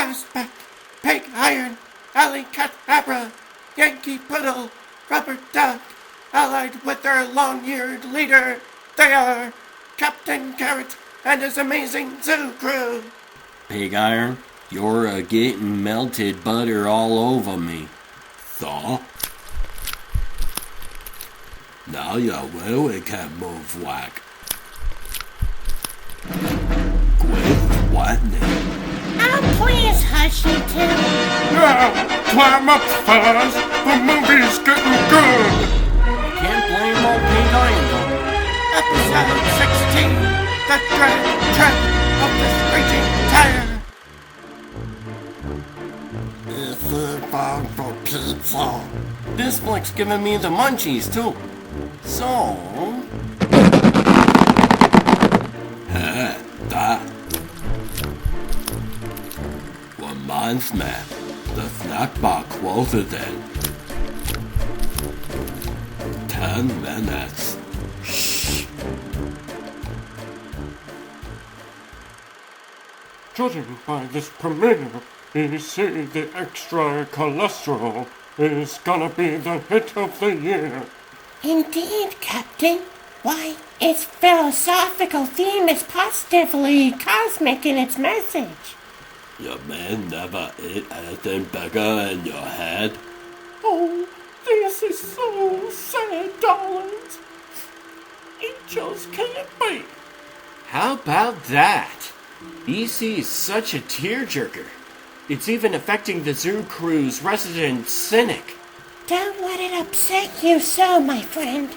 fastback, pig iron, alley cat abra, Yankee poodle, rubber duck, allied with their long-eared leader. They are Captain Carrot and his amazing zoo crew. Pig iron, you're getting melted butter all over me. So? Now you really can move whack. Quit threatening. Oh, please hush you two. Now, climb up, fellas. The movie's getting good. Can't blame old Pig Iron though. Episode 16, The Dread Trip of the Screeching Tire. Is it time for pizza? This flick's giving me the munchies too. So, Hey, that reminds me, the snack bar closes in 10 minutes. Shh. Judging by this premiere, you see the extra cholesterol is gonna be the hit of the year. Indeed, Captain. Why, its philosophical theme is positively cosmic in its message. You may never eat anything bigger in your head. Oh, this is so sad, darlings. It just can't be. how about that? EC is such a tearjerker. It's even affecting the zoo crew's resident cynic. Don't let it upset you so, my friend.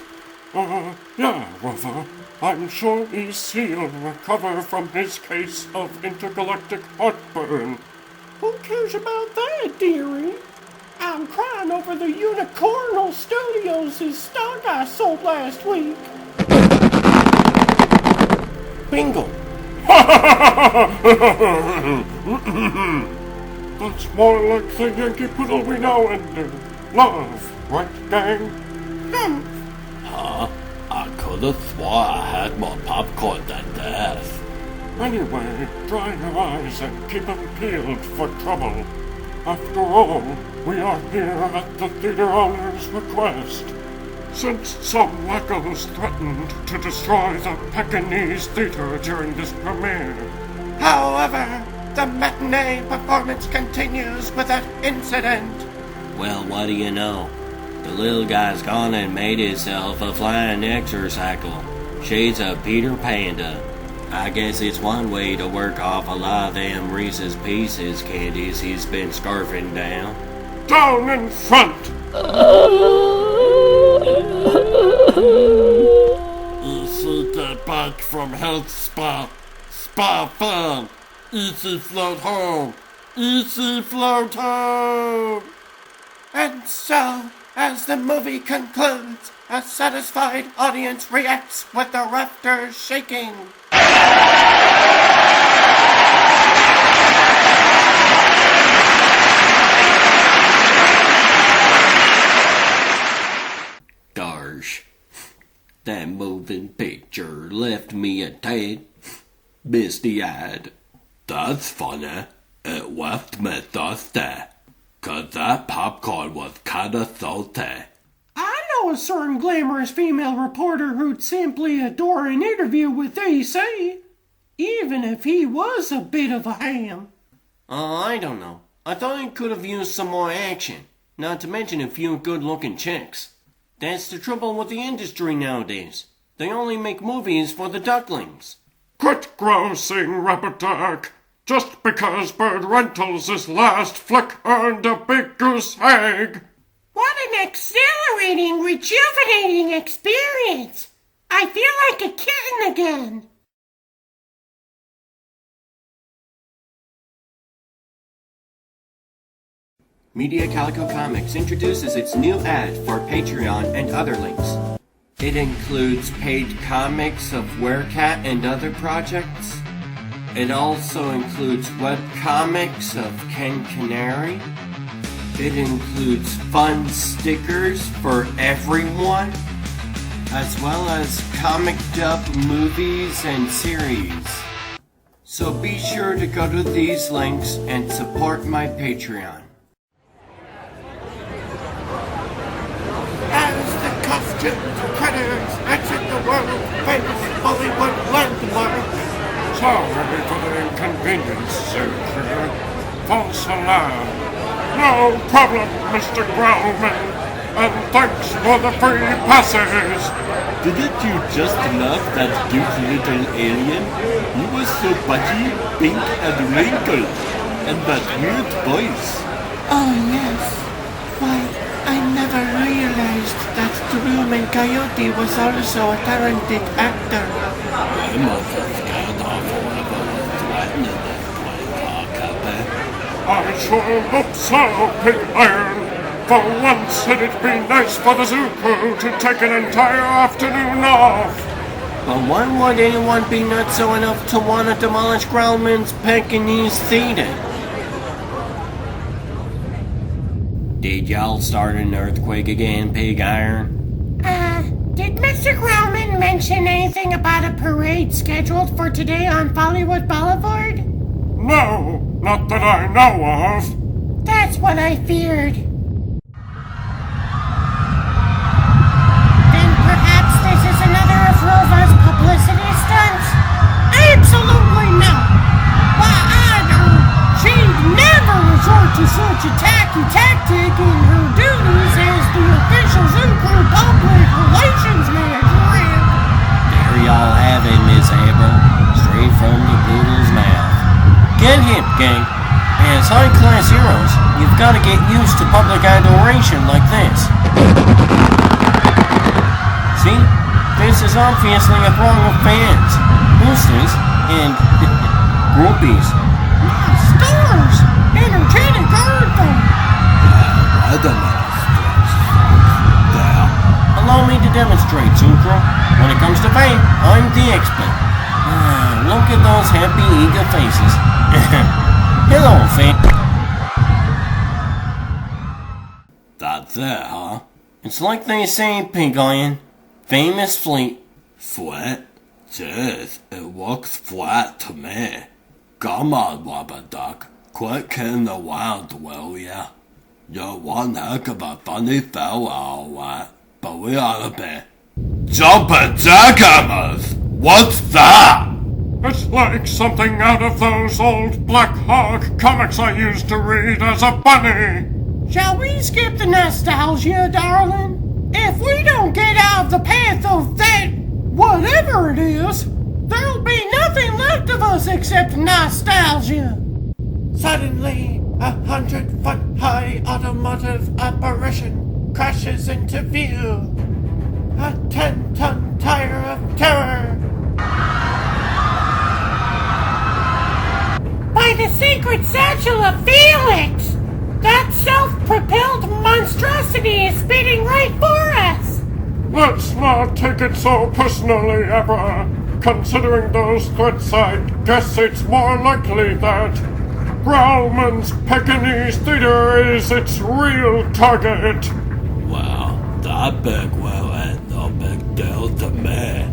Yeah, Rover. I'm sure EC will recover from his case of intergalactic heartburn. Who cares about that, dearie? I'm crying over the Unicornal Studios' stock I sold last week. Bingo! That's more like the Yankee Poodle we know and love, right, gang? Huh? I could've swore I had more popcorn than this. Anyway, dry your eyes and keep them peeled for trouble. After all, we are here at the theater owner's request. Since some wackos threatened to destroy the Pekingese theater during this premiere. However, the matinee performance continues without incident. Well, what do you know? The little guy's gone and made himself a flying exercycle. Shades of Peter Panda. I guess it's one way to work off a lot of them Reese's Pieces candies he's been scarfing down. Down in front! Easy get back from health spa. Spa fun. Easy float home. Easy float home. And so, as the movie concludes, a satisfied audience reacts with the rafters shaking. Gosh, that moving picture left me a tad misty-eyed. That's funny. It left me thirsty. 'Cause that popcorn was kinda salty. I know a certain glamorous female reporter who'd simply adore an interview with AC, even if he was a bit of a ham. I don't know. I thought it could have used some more action, not to mention a few good-looking chicks. That's the trouble with the industry nowadays. They only make movies for the ducklings. Quit grousing, Rabbit. Just because Bird Rentals' last flick earned a big goose egg. What an exhilarating, rejuvenating experience! I feel like a kitten again. Media Calico Comics introduces its new ad for Patreon and other links. It includes paid comics of Werecat and other projects. It also includes webcomics of Ken Canary. It includes fun stickers for everyone, as well as comic dub movies and series. So be sure to go to these links and support my Patreon. As the costumed critters exit the world-famous Hollywood landmark, Sorry for the inconvenience, sir. False alarm. No problem, Mr. Growlman. And thanks for the free passes. Didn't you just love that cute little alien? He was so pudgy, pink, and wrinkled. And that weird voice. oh yes. Why, I never realized that Truman Coyote was also a talented actor. I must have scared off whoever was threatening that toy car cafe. I sure hope so, Pig Iron. For once it'd be nice for the zoo crew to take an entire afternoon off. But why would anyone be nutso enough to want to demolish Growlman's Pekingese theater? Did y'all start an earthquake again, Pig Iron? Did Mr. Grauman mention anything about a parade scheduled for today on Follywood Boulevard? No, not that I know of. That's what I feared. Then perhaps this is another of Rova's publicity stunts? Absolutely not! Why, I know she'd never resort to such a tacky tactic in her duties as the official zoo crew public relations manager. There y'all have it, Miss Abel. Straight from the poodle's mouth. Get hip, gang. As high-class heroes, you've got to get used to public adoration like this. See? This is obviously a throng of fans, boosters, and groupies. Stars! Energetic anthem! What a nice there. Allow me to demonstrate, Sucro. When it comes to fame, I'm the expert. Look at those happy, eager faces. Hello, fan. That's it, huh? It's like they say, Pig Iron. Fame is fleet. Flat? Jeez, it looks flat to me. Come on, Wubba Duck. Quit kidding around, will ya? You're one heck of a funny fella, alright. But we ought to be jumping jackhammers! What's that? It's like something out of those old Black Hawk comics I used to read as a bunny. Shall we skip the nostalgia, darling? If we don't get out of the path of that, whatever it is, there'll be nothing left of us except nostalgia. Suddenly, 100-foot-high automotive apparition crashes into view. A 10-ton tire of terror. By the sacred satchel of Felix! That self-propelled monstrosity is speeding right for us! Let's not take it so personally, Abra. Considering those threats, I'd guess it's more likely that Growlman's Pekingese theater is its real target. Well, that big will ain't no big deal to me.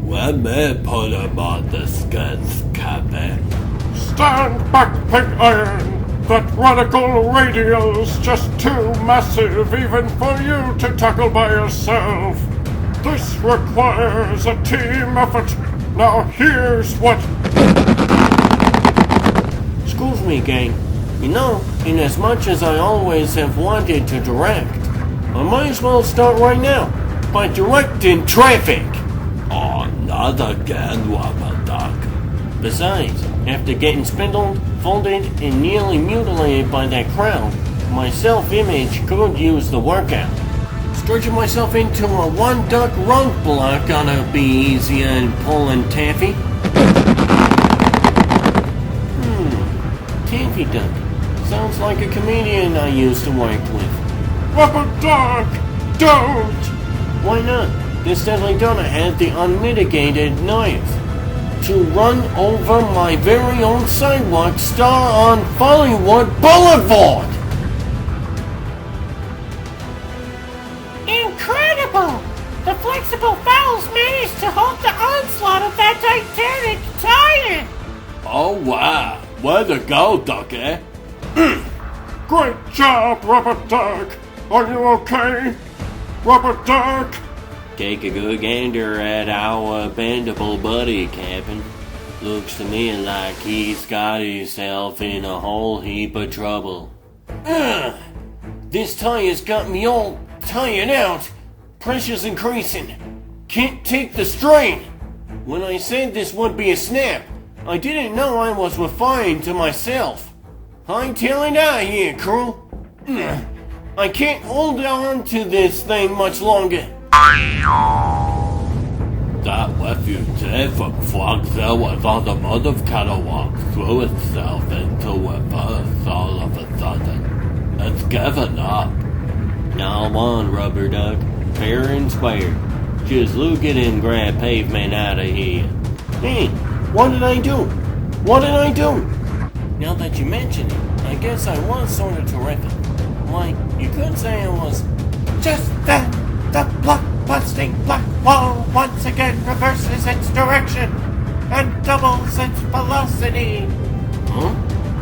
Let me put him on the skits, Captain. Stand back, Pig Iron! That radical radial's just too massive even for you to tackle by yourself. This requires a team effort. Now here's what... Excuse me, gang. You know, in as much as I always have wanted to direct, I might as well start right now by directing traffic. Oh, not again, Wubba Duck. Besides, after getting spindled, folded, and nearly mutilated by that crowd, my self-image could use the workout. Stretching myself into a one-duck roadblock oughta be easier than pulling taffy. Taffy Duck. Sounds like a comedian I used to work with. Rubber Duck! Don't! Why not? This deadly donor had the unmitigated nerve to run over my very own sidewalk star on Follywood Boulevard! Incredible! The flexible fowls managed to halt the onslaught of that titanic tire! Oh wow, way to go, Ducky. Great job, Rubber Duck. Are you okay, Rubber Duck? Take a good gander at our bendable buddy, Captain. Looks to me like he's got himself in a whole heap of trouble. This tire's got me all tired out. Pressure's increasing. Can't take the strain. When I said this would be a snap, I didn't know I was referring to myself. Hightail it out here, crew. I can't hold on to this thing much longer. That refugee from Foxville was on the motive catwalk, threw itself into reverse all of a sudden. It's given up. Now on, Rubber Duck. Fair and square. Just look it and grab pavement out of here. Hey, what did I do? What did I do? Now that you mention it, I guess I was sort of terrific. Why, you could say I was. Just then, the block-busting black wall once again reverses its direction and doubles its velocity. Huh?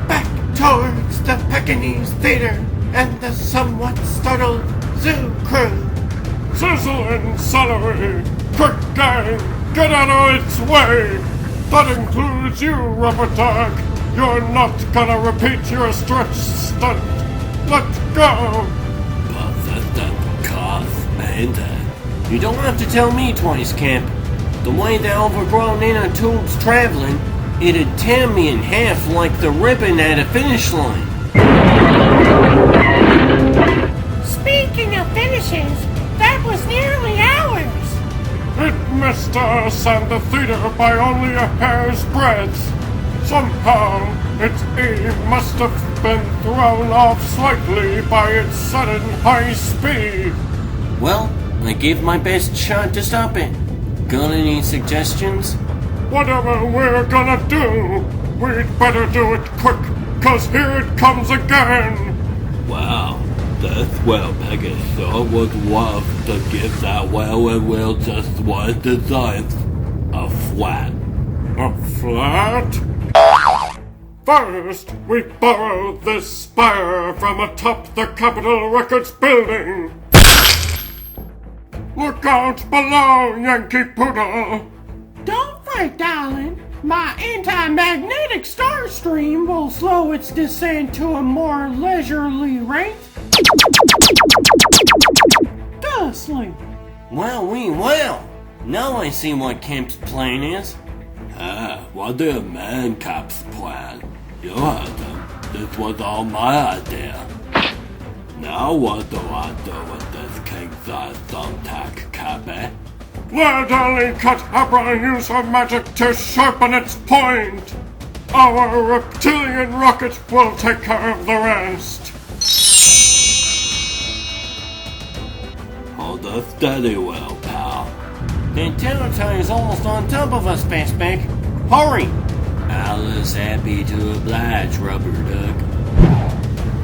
Back towards the Pekingese Theater and the somewhat startled zoo crew. Sizzling celery! Quick, gang! Get out of its way! That includes you, Rubber Duck! You're not gonna repeat your stretch stunt! Let go! Persistent cost, ain't it? You don't have to tell me twice, Camp. The way the overgrown inner tube's traveling, it'd tear me in half like the ribbon at a finish line. Speaking of finishes, that was nearly ours. It missed us and the theater by only a hair's breadth. Somehow, its aim must have been thrown off slightly by its sudden high speed. Well, I gave my best shot to stop it. Got any suggestions? Whatever we're gonna do, we'd better do it quick, 'cause here it comes again. Wow, this well Peggy sure would love to give that well and will just what it deserves. A flat. A flat? First, we borrow this spire from atop the Capitol Records building. Look out below, Yankee Poodle! Don't fret, darling. My anti-magnetic star stream will slow its descent to a more leisurely rate. Thusly. Well. Now I see what Camp's plan is. What do you mean, Cap's plan? You heard him. This was all my idea. Now what do I do with this king-size thumbtack, Cappy? Let Ali Abra use her magic to sharpen its point. Our reptilian rocket will take care of the rest. Hold us steady, well, pal. The territory is almost on top of us, Fastback. Hurry! Alice happy to oblige, Rubber Duck.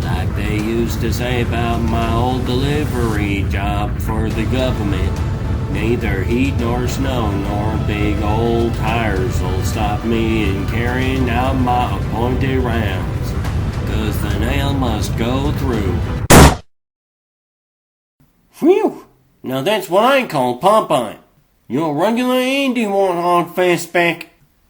Like they used to say about my old delivery job for the government. Neither heat nor snow nor big old tires will stop me in carrying out my appointed rounds. 'Cause the nail must go through. Phew! Now that's what I call Popeye. You're a regular Andy Warthog, Fastback.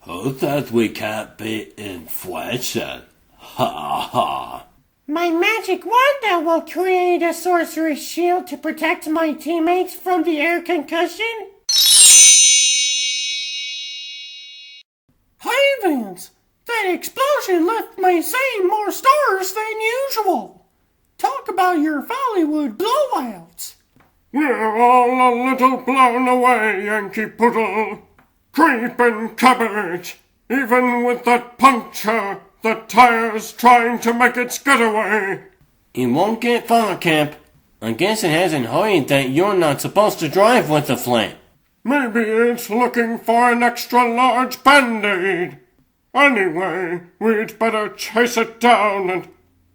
Who says we can't be inflation? Ha ha. My magic wand will create a sorcerer's shield to protect my teammates from the air concussion. Heavens! That explosion left me seeing more stars than usual. Talk about your follywood blowouts. We're all a little blown away, Yankee Poodle. Creeping cabbage! Even with that puncture, the tire's trying to make its getaway. It won't get far, Cap. I guess it hasn't heard that you're not supposed to drive with a flat. Maybe it's looking for an extra large band-aid. Anyway, we'd better chase it down and...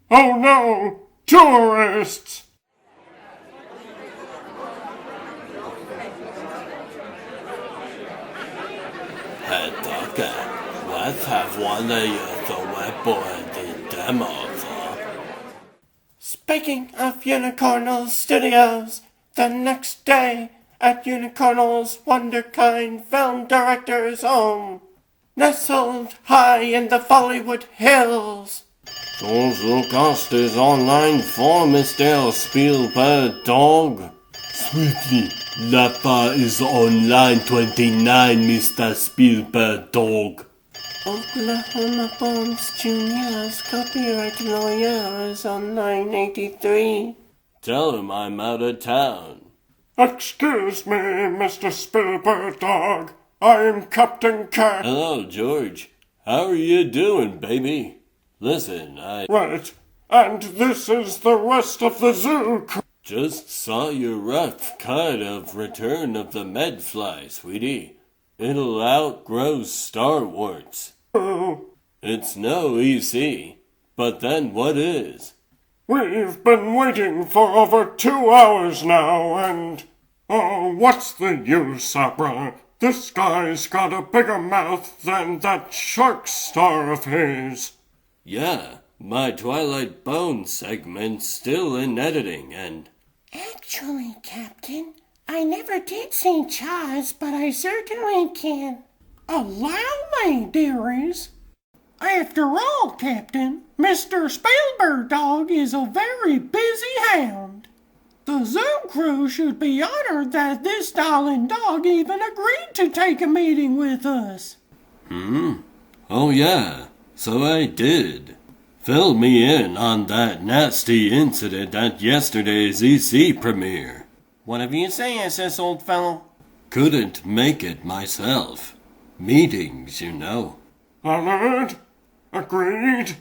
Oh no! Tourists! Hey, Ducky, Let's have one of you throw it boy the demos, Speaking of Unicornal Studios, the next day at Unicornal's Wonderkind Film Director's home, nestled high in the Follywood Hills. George Lucas is online for Mr. Spielberg dog. Sweetie, Lapa is online 29, Mr. Spielberg dog. Oklahoma Bones Jr.'s copyright lawyer is on line 83. Tell him I'm out of town. Excuse me, Mr. Spielberg dog. I'm Captain Cat. Hello, George. How are you doing, baby? Listen, Right, and this is the rest of the zoo. Just saw your rough cut of Return of the Medfly, sweetie. It'll outgrow Star Wars. Oh, It's no EC, but then what is? we've been waiting for over 2 hours now, and... Oh, what's the use, Abra? This guy's got a bigger mouth than that shark star of his. Yeah, my Twilight Bone segment's still in editing, and... Actually, Captain, I never did see Jaws, but I certainly can. Allow me, dearies. After all, Captain, Mr. Spielberg dog is a very busy hound. The zoo crew should be honored that this darling dog even agreed to take a meeting with us. Oh yeah, so I did. Fill me in on that nasty incident at yesterday's EC premiere. Whatever you say, SS old fellow. Couldn't make it myself. Meetings, you know. Honored. Agreed.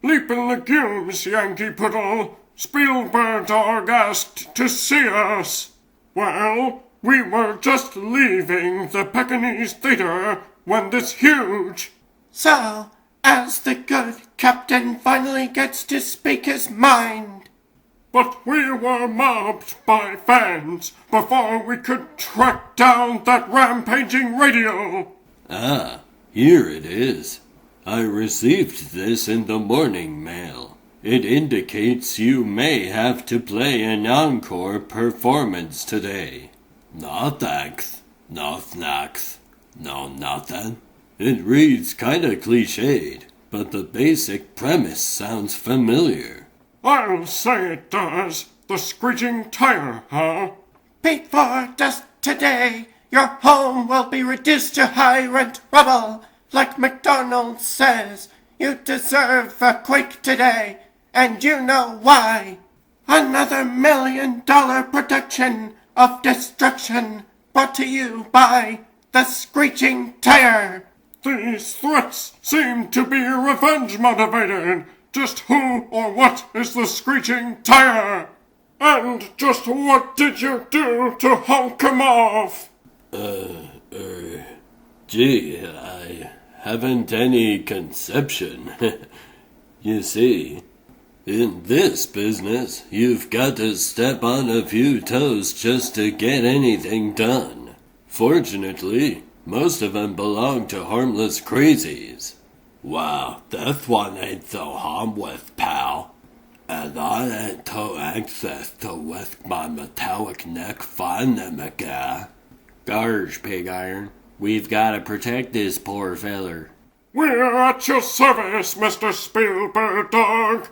Leaping legumes, Yankee Poodle. Spielberg dog asked to see us. Well, we were just leaving the Pekingese Theater when this huge... So, as the good captain finally gets to speak his mind. But we were mobbed by fans before we could track down that rampaging radio. Ah, here it is. I received this in the morning mail. It indicates you may have to play an encore performance today. No thanks. No snacks. No nothing. It reads kinda cliched, but the basic premise sounds familiar. I'll say it does. The screeching tire, huh? Paid for just today, your home will be reduced to high rent rubble. Like McDonald's says, you deserve a quake today, and you know why. Another $1 million production of destruction brought to you by the Screeching Tire. These threats seem to be revenge motivated. Just who or what is the Screeching Tire? And just what did you do to Hulk him off? Gee, I haven't any conception. You see, in this business, you've got to step on a few toes just to get anything done. Fortunately, most of them belong to harmless crazies. Wow, this one ain't so harmless, pal. And I ain't to access to risk my metallic neck find them again. Garge, Pig Iron. We've gotta protect this poor feller. We're at your service, Mr. Spielberg dog.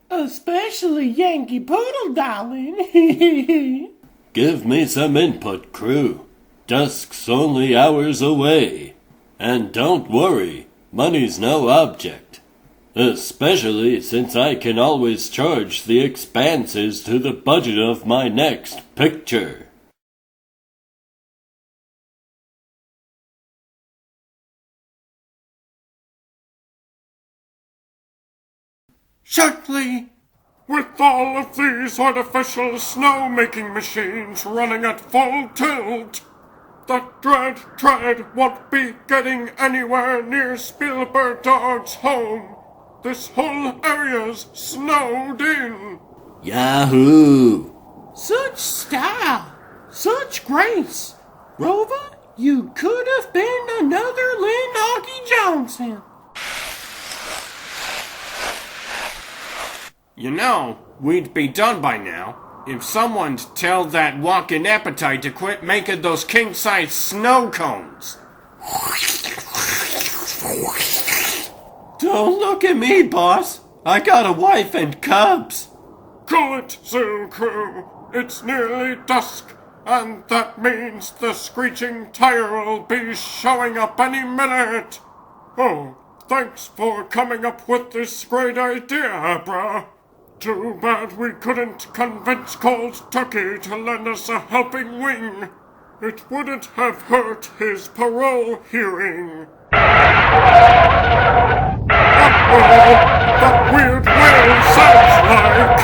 Especially Yankee Poodle, darling. Give me some input, crew. Dusk's only hours away. And don't worry, money's no object. Especially since I can always charge the expenses to the budget of my next picture. Shortly, With all of these artificial snow-making machines running at full tilt, that dread tread won't be getting anywhere near Spielberg Dog's home. This whole area's snowed in. Yahoo! Such style, such grace. Rover, You could have been another Lynn Hockey Johnson. You know, we'd be done by now if someone'd tell that walking appetite to quit making those king-size snow cones. Don't look at me, boss. I got a wife and cubs. Good, Zoo Crew. It's nearly dusk, and that means the screeching tire will be showing up any minute. Oh, thanks for coming up with this great idea, Abra. Too bad we couldn't convince Cold Turkey to lend us a helping wing. It wouldn't have hurt his parole hearing. Uh-oh, that weird whale sounds like...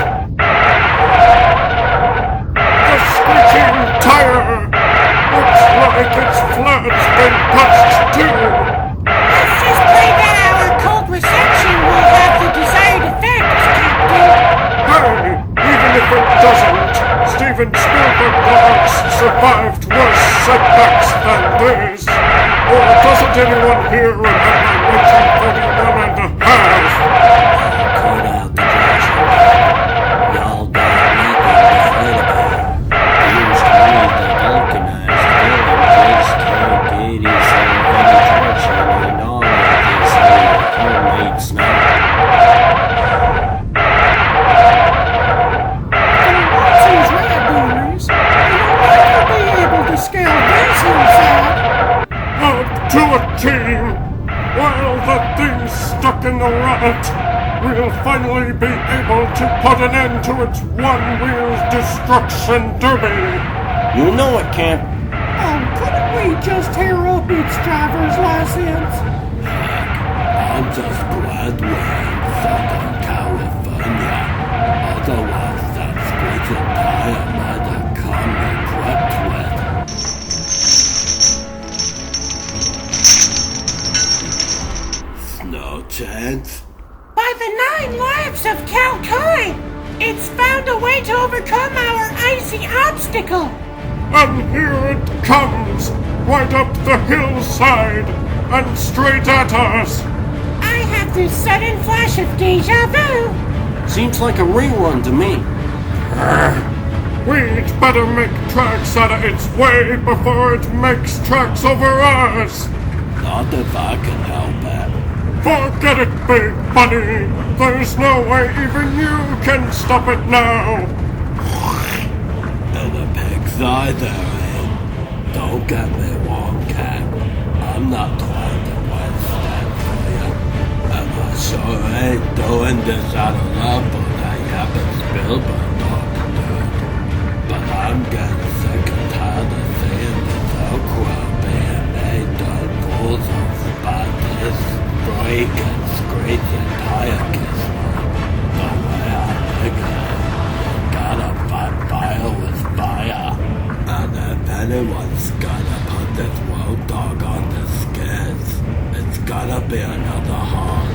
the screeching tire! Looks like its flat's been punched too! Let's just pray that our cold reception will have the desired effect, Captain. Hey, even if it doesn't, Steven Spielberg dogs survived worse setbacks than this. Or doesn't anyone here remember 1941 and a half? Cut out the Johnson. Y'all got nothing to fight about. Seems to me the vulcanized villain just can't get himself any traction in all of this homemade snow. Watson's right, Doris. You'll never be able to scale this hillside. Up to a team! While that thing's stuck in the rut, we'll finally be able to put an end to its one-wheel destruction derby! You know it, Camp. Oh, couldn't we just tear up its driver's license? I'm just glad we're in Southern California. Otherwise, that screeching tire might have come equipped with. Snow chance? By the 9 lives of Calcine, it's found a way to overcome our icy obstacle. And here it comes! Right up the hillside! And straight at us! I have this sudden flash of deja vu. Seems like a rerun to me. We'd better make tracks out of its way before it makes tracks over us! Not if I can help it. Forget it, Big Bunny! There's no way even you can stop it now! And the pig's eye there, eh? Don't get me wrong, Cat. I'm not trying to waste that for you. And I sure ain't doing this out of love for that yapping Spielberg dog, dude. But I'm getting sick and tired of seeing this okra being made done fools of by this freaking screeching tire kisser. The way I figure it, you gotta fight fire with fire. And if anyone's gonna put this road dog on the skids, it's gotta be another hog.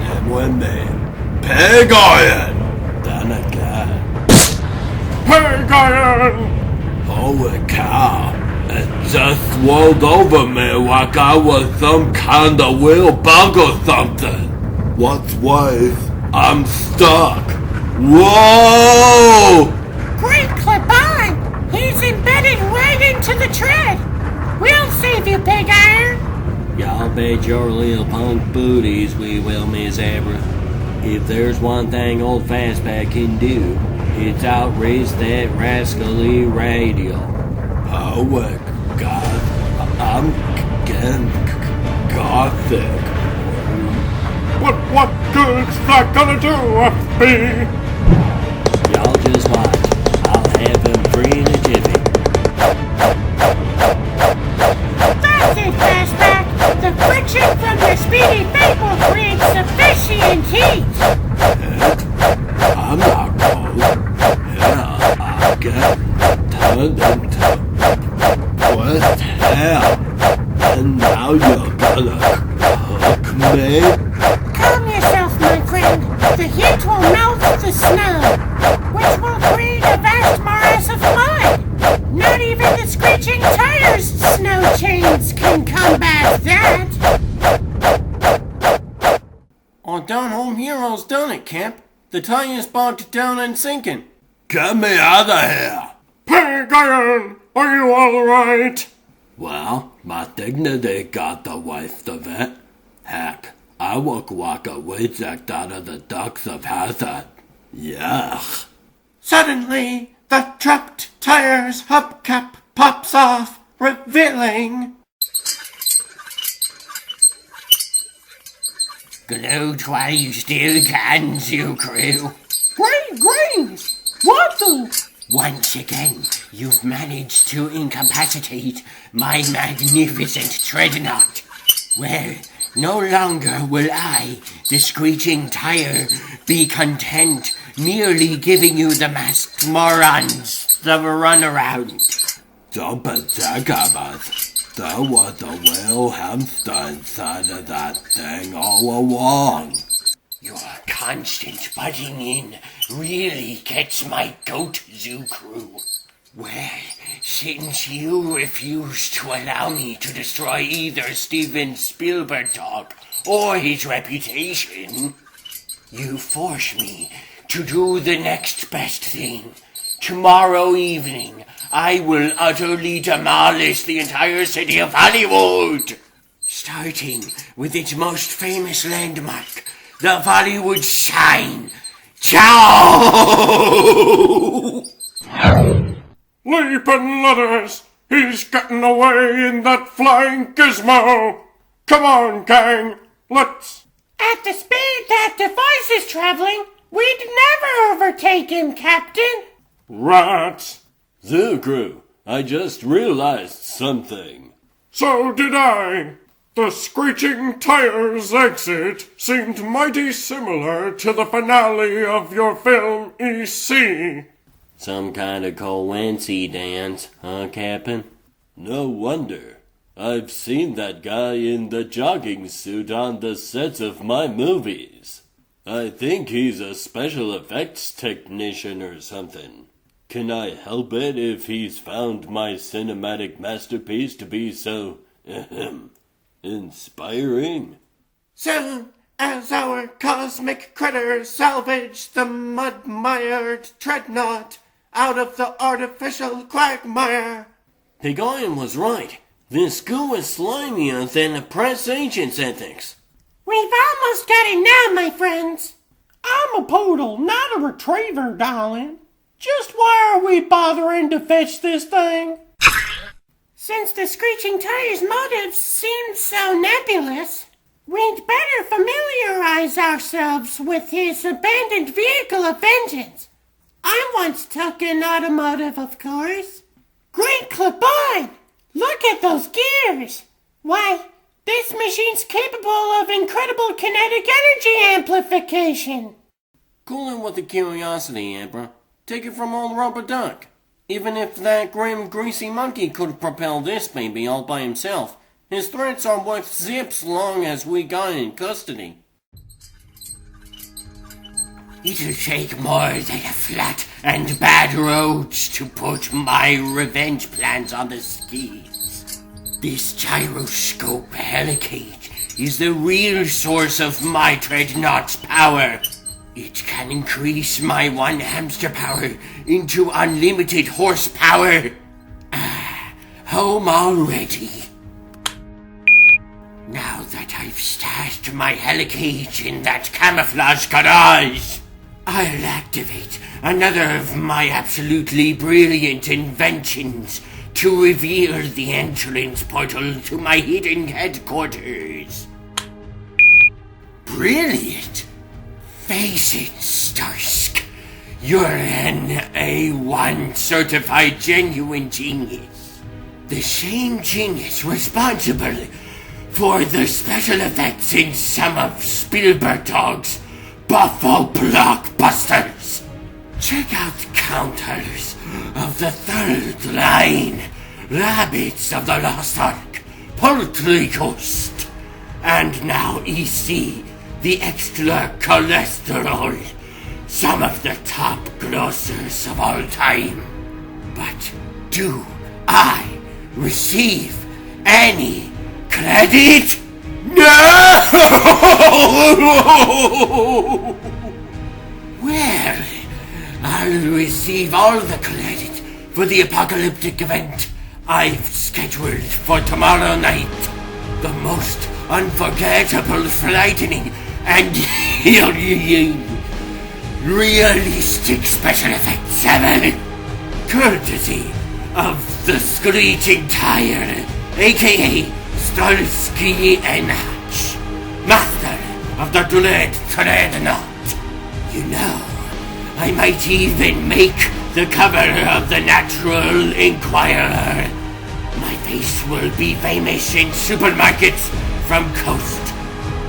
And with me, Pig Iron! Then again, Pig Iron! holy cow, it just rolled over me like I was some kind of wheel bug or something. What's worse, I'm stuck. Whoa! Great clip on! He's embedded right into the tread. We'll save you, Pig Iron. Y'all bet your little punk booties we will, Miss Abra. If there's one thing old Fastback can do, it's outrace that rascally radio. Oh my god, I'm getting gothic. What good's that gonna do, FB? Y'all just watch. I'll have him free in a jiffy. That's it, Fastback. The friction from your speedy fate will create sufficient heat. I'm not cold. Yeah, I'm getting turned into what hell? And now you're gonna cook me? Calm yourself, my friend. The heat will melt the snow, which will create a vast morass of mud. Not even the screeching tires snow change almost done it, Cap. The tie is bogged down and sinking. Get me out of here! Pig Iron, are you all right? Well, my dignity got the worst of it. Heck, I look like a reject out of the Ducks of Hazzard. Yuck. Suddenly, the trapped tire's hubcap pops off, revealing Glued while you still can, Zoo Crew. Great grains! What the? Once again, you've managed to incapacitate my magnificent dreadnought. Well, no longer will I, the screeching tire, be content merely giving you the masked morons the runaround. Don't protect us. There was a real hamster inside of that thing all along. Your constant butting in really gets my goat, Zoo Crew. Well, since you refuse to allow me to destroy either Steven Spielberg dog or his reputation, you force me to do the next best thing. Tomorrow evening, I will utterly demolish the entire city of Hollywood, starting with its most famous landmark, the Follywood sign. Ciao! Leaping ladders! He's getting away in that flying gizmo! Come on, gang! Let's... At the speed that device is traveling, we'd never overtake him, Captain. Rats! Zoo Crew, I just realized something. So did I. The screeching tires exit seemed mighty similar to the finale of your film E.C. Some kind of coincidence, huh, Captain? No wonder. I've seen that guy in the jogging suit on the sets of my movies. I think he's a special effects technician or something. Can I help it if he's found my cinematic masterpiece to be so, inspiring? soon as our cosmic critters salvage the mud-mired dreadnought out of the artificial quagmire. Pigalion was right. This goo is slimier than a press agent's ethics. We've almost got it now, my friends. I'm a poodle, not a retriever, darling. Just why are we bothering to fetch this thing? Since the screeching tire's motives seem so nebulous, we'd better familiarize ourselves with his abandoned vehicle of vengeance. I once took an automotive, of course. Great clip-on! Look at those gears! Why, this machine's capable of incredible kinetic energy amplification! Cool it with the curiosity, Emperor. Take it from old Rubber Duck. Even if that grim, greasy monkey could propel this baby all by himself, his threats are worth zips long as we got in custody. It'll take more than a flat and bad roads to put my revenge plans on the skis. This gyroscope helicade is the real source of my dreadnought's power. It can increase my one hamster power into unlimited horsepower. Home already. Now that I've stashed my helicade in that camouflage garage, I'll activate another of my absolutely brilliant inventions to reveal the entrance portal to my hidden headquarters. Brilliant! Face it, Starsk. You're an A1 certified genuine genius. The same genius responsible for the special effects in some of Spielberg Dog's Buffalo blockbusters. Check out the counters of the third line, Rabbits of the Lost Ark, Poultry Coast, and now EC, the extra cholesterol, some of the top grossers of all time. But do I receive any credit? No! Well, I'll receive all the credit for the apocalyptic event I've scheduled for tomorrow night. The most unforgettable, frightening, and realistic special effects ever. Courtesy of the Screeching Tire, aka Starsky and Hutch, master of the Dreadnought. You know, I might even make the cover of the Natural Enquirer. My face will be famous in supermarkets from coast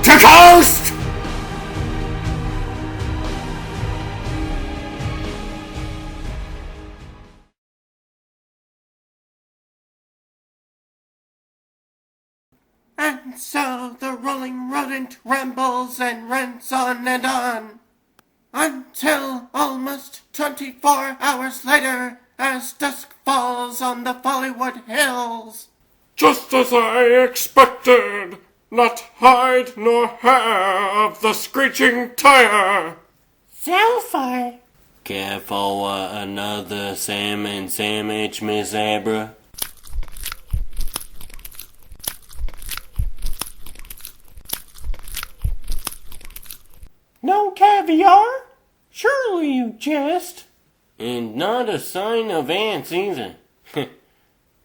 to coast! And so the rolling rodent rambles and rants on and on, until almost 24 hours later, as dusk falls on the Follywood hills. Just as I expected, not hide nor hair of the Screeching Tire. So far. Care for another salmon sandwich, Miss Abra? No caviar? Surely you jest. And not a sign of ants either.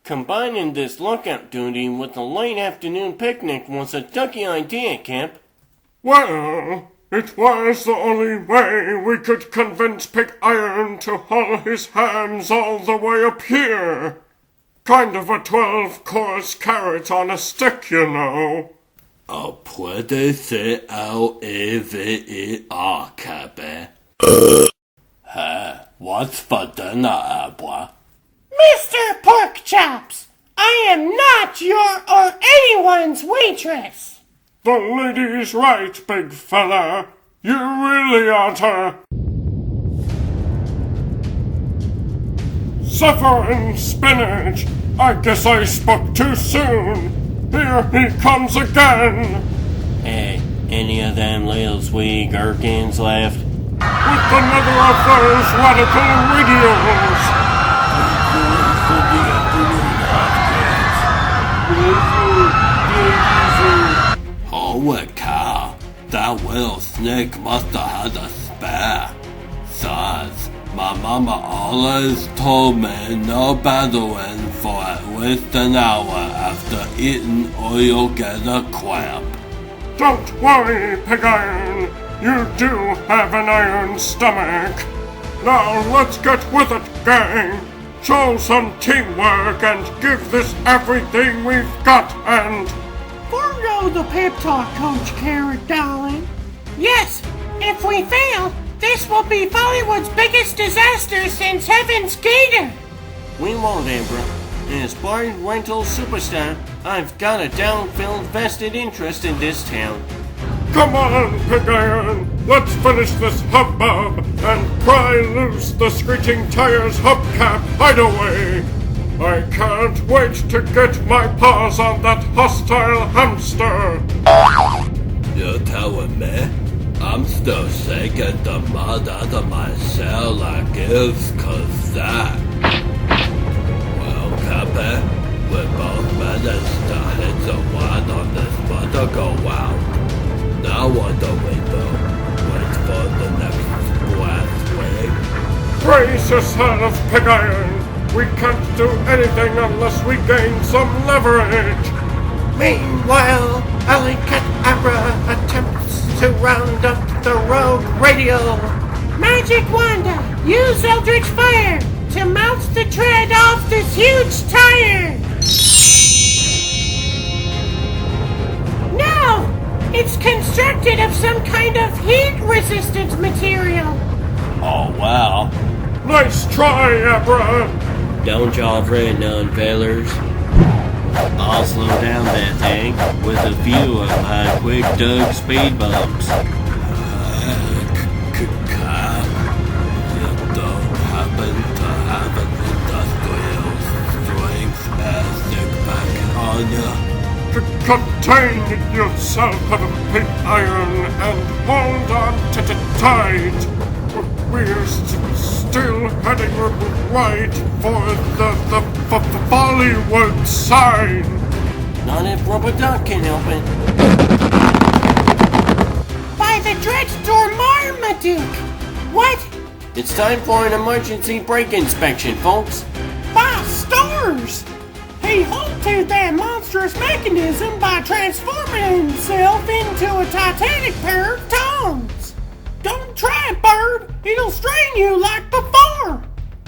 Combining this lookout duty with a late afternoon picnic was a ducky idea, Cap. Well, it was the only way we could convince Pig Iron to haul his hands all the way up here. Kind of a 12-course carrot on a stick, you know. Puede ser L-E-V-E-R, Cabby. Hey, what's for dinner, Abra? Mr. Pork Chops, I am not your or anyone's waitress. The lady's right, big fella. You really oughta. Suffering spinach. I guess I spoke too soon. Here he comes again. Hey, any of them little sweet gherkins left? With another of those radical radios. Holy cow, that little snake must have had a spare. Sirs, my mama always told me no battling for at least an hour after eating or you'll get a cramp. Don't worry, Pig Iron. You do have an iron stomach. Now let's get with it, gang. Show some teamwork and give this everything we've got and... Forgo the pep talk, Coach Carrot, darling. Yes, if we fail, this will be Bollywood's biggest disaster since Heaven's Gator. We won't, Abra. As bar rental superstar, I've got a down-filled vested interest in this town. Come on, Pig Iron. Let's finish this hubbub and pry loose the Screeching Tire's hubcap hideaway. I can't wait to get my paws on that hostile hamster. You're telling me? I'm still shaking the mud out of my shell like it's that. Well, Cappy, we both managed to hit the one on this mother go out. Now what do we do? Wait for the next blast wave? Brace yourself, Pig Iron. We can't do anything unless we gain some leverage. Meanwhile, Alley Cat Abra attempts to round up the rogue radio. Magic Wanda, use Eldritch Fire to mount the tread off this huge tire. No! It's constructed of some kind of heat-resistant material. Oh, wow. Nice try, Abra. Don't y'all fret none, fellers. I'll slow down that thing with a few of my quick dug speed bumps. Kyle, you don't happen to have an industrial strength acid back on you? Contain yourself, Pig Iron, and hold on to it tight. We're still heading right for the follywood sign. Not if Rubber Duck can help it. By the dreadful Marmaduke! What? It's time for an emergency brake inspection, folks. By stars! He halted that monstrous mechanism by transforming himself into a titanic pair of tongues. Don't try it, Bird. It'll strain you like before.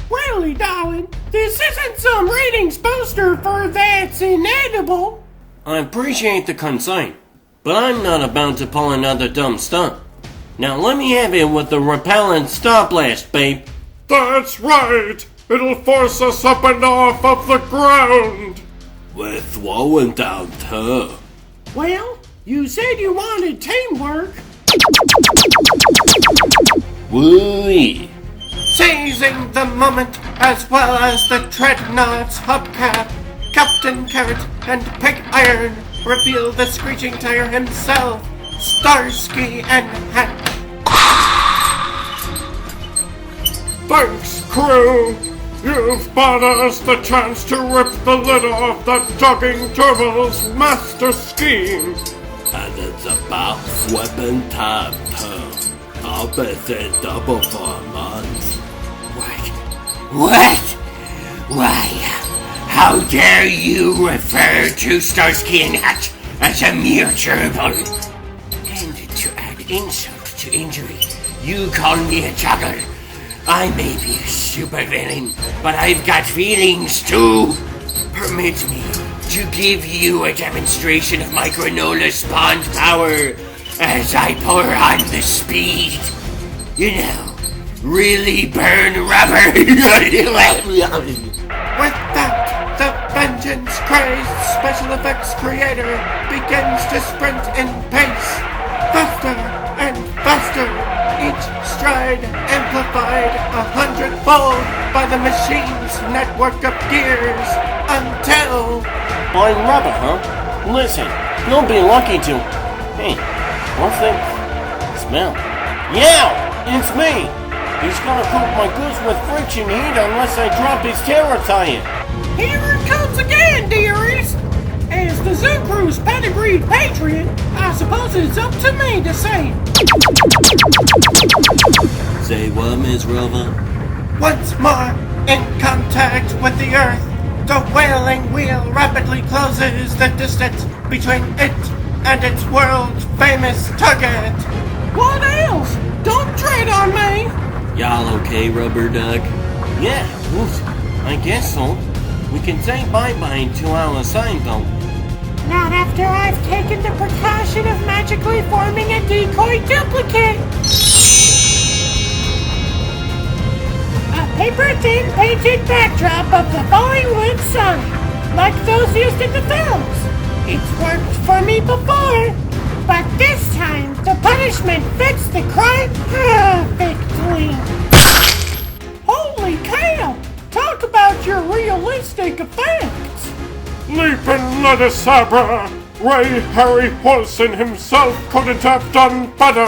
Really, darling, this isn't some ratings booster for that's inedible. I appreciate the concern, but I'm not about to pull another dumb stunt. Now let me have it with the repellent stop blast, babe. That's right. It'll force us up and off of the ground. We're slowing down too. Well, you said you wanted teamwork. Woo-wee. Seizing the moment as well as the Dreadnought's hubcap, Captain Carrot and Pig Iron reveal the screeching tire himself, Starsky and Hatch. Thanks, crew. You've bought us the chance to rip the lid off that jogging turbo's master scheme. And it's about flipping time too. I'll be saying double for a month. What? Why, how dare you refer to Starsky and Hatch as a mere gerbil? And to add insult to injury, you call me a jogger. I may be a supervillain, but I've got feelings too. Permit me to give you a demonstration of my granola spawned power as I pour on the speed. You know, really burn rubber. With that, the vengeance-crazed special effects creator begins to sprint in pace, faster and faster, each stride amplified 100-fold by the machine's network of gears, until... Blind rubber, huh? Listen, you'll be lucky to... Hey, what's that smell? Yeah, it's me! He's gonna coat my goods with friction heat unless I drop his terror tire. Here it comes again, dearies. As the Zoo Crew's pedigreed patriot, I suppose it's up to me to say. Say what, Miss Rover? Once more, in contact with the Earth, the wailing wheel rapidly closes the distance between it and its world-famous target. What else? Don't tread on me. Y'all okay, Rubber Duck? Yeah, oof, I guess so. We can say bye-bye to our sign, though. Not after I've taken the precaution of magically forming a decoy duplicate. A paper-thin painted backdrop of the Bollywood sign, like those used in the films. It's worked for me before, but this time the punishment fits the crime perfectly. Holy cow! Talk about your realistic effects. Leaping lettuce sabra. Ray Harryhausen himself couldn't have done better.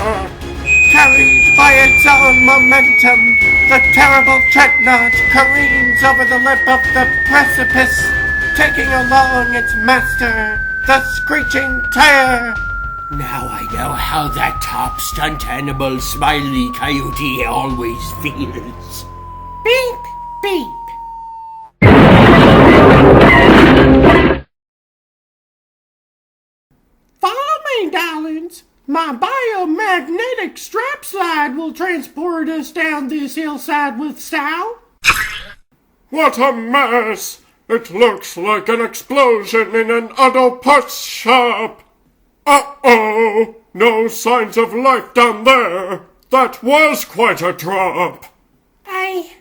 Carried by its own momentum, the terrible Dreadnought careens over the lip of the precipice, taking along its master, the screeching tire. Now I know how that top stunt animal Smiley Coyote always feels. Beep, beep. Follow me, darlings. My biomagnetic strap slide will transport us down this hillside with style. What a mess! It looks like an explosion in an auto parts shop. Uh-oh! No signs of life down there. That was quite a drop. I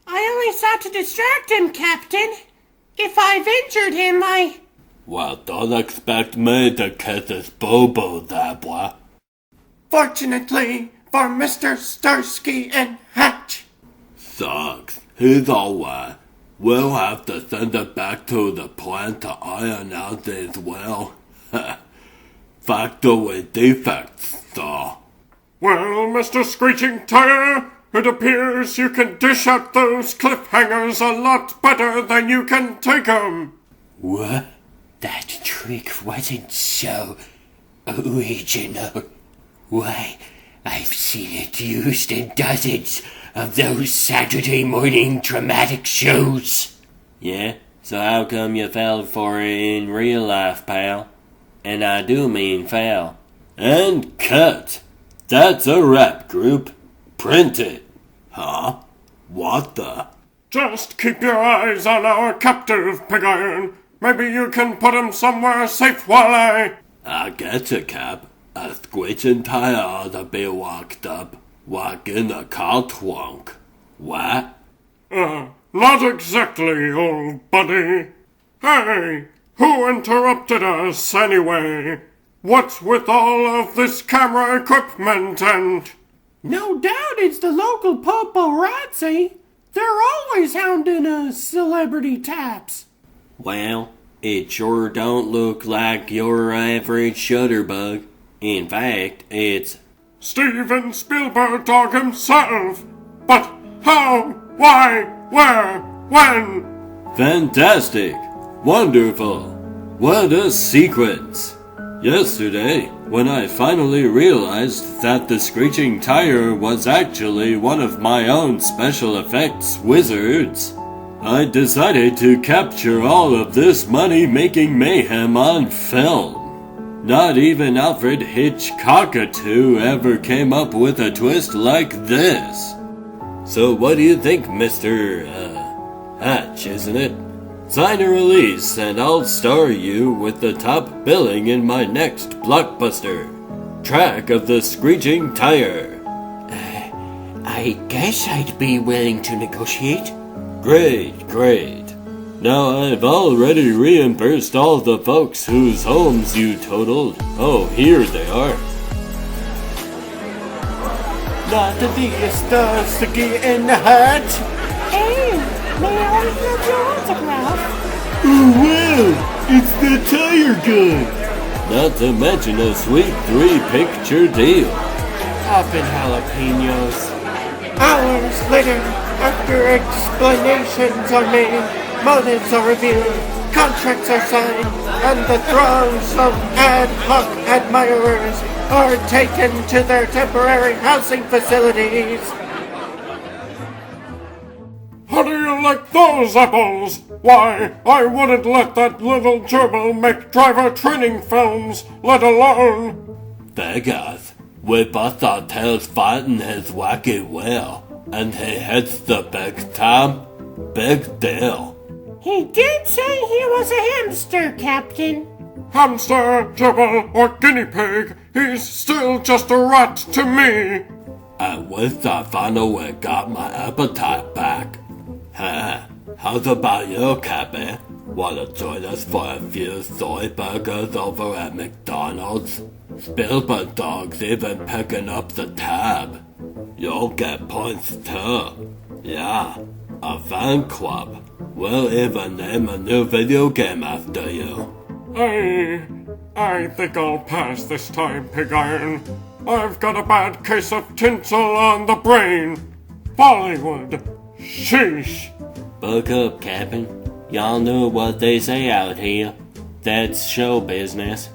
only sought to distract him, Captain. If I've injured him, Well, don't expect me to kiss his boo-boo, that boy. Fortunately for Mr. Starsky and Hatch. Sucks. He's alright. We'll have to send it back to the plant to iron out his well. Factory defects, though. Well, Mr. Screeching Tire, It appears you can dish out those cliffhangers a lot better than you can take 'em. What? That trick wasn't so original. Why, I've seen it used in dozens of those Saturday morning dramatic shows. Yeah? So how come you fell for it in real life, pal? And I do mean foul. And cut. That's a rap group. Print it. Huh? What the? Just keep your eyes on our captive, Pig Iron. Maybe you can put him somewhere safe while I get you, Cap. A squitching tire ought to be walked up. Walk in a car trunk. What? Not exactly, old buddy. Hey, who interrupted us anyway? What's with all of this camera equipment and... No doubt it's the local paparazzi. They're always hounding us celebrity types. Well, it sure don't look like your average shutterbug. In fact, it's... Steven Spielberg dog himself. But how, why, where, when? Fantastic! Wonderful! What a sequence! Yesterday, when I finally realized that the screeching tire was actually one of my own special effects wizards, I decided to capture all of this money-making mayhem on film. Not even Alfred Hitchcockatoo ever came up with a twist like this. So what do you think, Mr. Hatch, isn't it? Sign a release and I'll star you with the top billing in my next blockbuster. Track of the Screeching Tire. I guess I'd be willing to negotiate. Great, great. Now I've already reimbursed all the folks whose homes you totaled. Oh, here they are. Not the biggest to get in the hat. Hey, may I have your autograph? Oh, wow! It's the tire guy! Not to mention a sweet 3-picture deal. Poppin' jalapenos. Hours later, after explanations are made, motives are revealed, contracts are signed, and the throngs of ad hoc admirers are taken to their temporary housing facilities. How do you like those apples? Why, I wouldn't let that little gerbil make driver training films, let alone... Begath, we both thought Tails fighting his wacky well, and he hits the big time. Big deal. He did say he was a hamster, Captain. Hamster, gerbil, or guinea pig, he's still just a rat to me. I wish I finally got my appetite back. How's about you, Cappy? Wanna join us for a few soy burgers over at McDonald's? Spielberg Dog's even picking up the tab. You'll get points too. Yeah, a fan club. We'll even name a new video game after you. I think I'll pass this time, Pig Iron. I've got a bad case of tinsel on the brain. Follywood. Sheesh. Buck up, Captain. Y'all know what they say out here. That's show business.